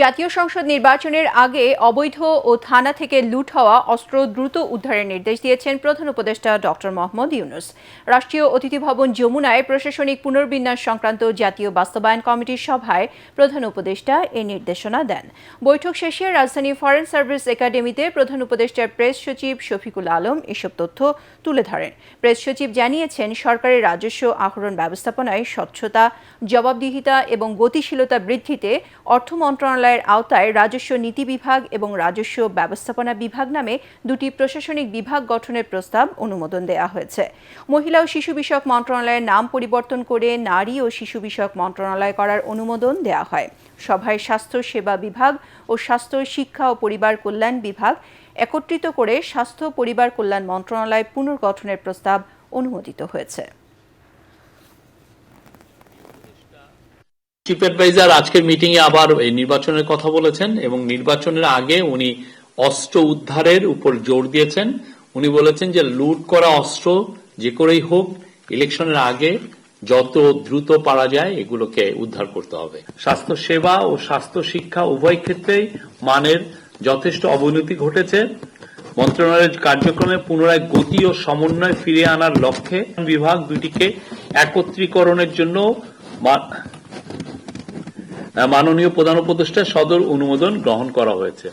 জাতীয় সংসদ নির্বাচনের আগে অবৈধ ও থানা থেকে লুট হওয়া অস্ত্র দ্রুত উদ্ধারের নির্দেশ দিয়েছেন প্রধান উপদেষ্টা ডক্টর মোহাম্মদ ইউনূস। রাষ্ট্রীয় অতিথি ভবন যমুনায় প্রশাসনিক পুনর্বিন্যাস সংক্রান্ত জাতীয় বাস্তবায়ন কমিটির সভায় প্রধান উপদেষ্টা এ নির্দেশনা দেন। বৈঠক শেষে রাজধানী ফরেন সার্ভিস একাডেমিতে প্রধান উপদেষ্টার প্রেস সচিব শফিকুল আলম এসব তথ্য তুলে ধরেন। প্রেস সচিব জানিয়েছেন, সরকারের রাজস্ব আহরণ ব্যবস্থাপনায় স্বচ্ছতা, জবাবদিহিতা এবং গতিশীলতা বৃদ্ধিতে অর্থ মন্ত্রণালয়ের আওতায় রাজস্ব নীতি বিভাগ এবং রাজস্ব ব্যবস্থাপনা বিভাগ নামে দুটি প্রশাসনিক বিভাগ গঠনের প্রস্তাব অনুমোদন দেওয়া হয়েছে। মহিলা ও শিশু বিষয়ক মন্ত্রণালয়ের নাম পরিবর্তন করে নারী ও শিশু বিষয়ক মন্ত্রণালয় করার অনুমোদন দেওয়া হয়। সভায় স্বাস্থ্য সেবা বিভাগ ও স্বাস্থ্য শিক্ষা ও পরিবার কল্যাণ বিভাগ একত্রিত করে স্বাস্থ্য পরিবার কল্যাণ মন্ত্রণালয় পুনর্গঠনের প্রস্তাব অনুমোদিত হয়েছে। চিফ অ্যাডভাইজার আজকের মিটিং এ আবার নির্বাচনের কথা বলেছেন এবং নির্বাচনের আগে উনি অস্ত্র উদ্ধারের উপর জোর দিয়েছেন। উনি বলেছেন যে লুট করা অস্ত্র যে করেই হোক ইলেকশনের আগে যত দ্রুত পারা যায় এগুলোকে উদ্ধার করতে হবে। স্বাস্থ্য সেবা ও স্বাস্থ্য শিক্ষা উভয় ক্ষেত্রেই মানের যথেষ্ট অবনতি ঘটেছে। মন্ত্রণালয়ের কার্যক্রমে পুনরায় গতি ও সমন্বয় ফিরিয়ে আনার লক্ষ্যে বিভাগ দুটিকে একত্রীকরণের জন্য মাননীয় প্রধান উপদেষ্টা সদর অনুমোদন গ্রহণ করা হয়েছে।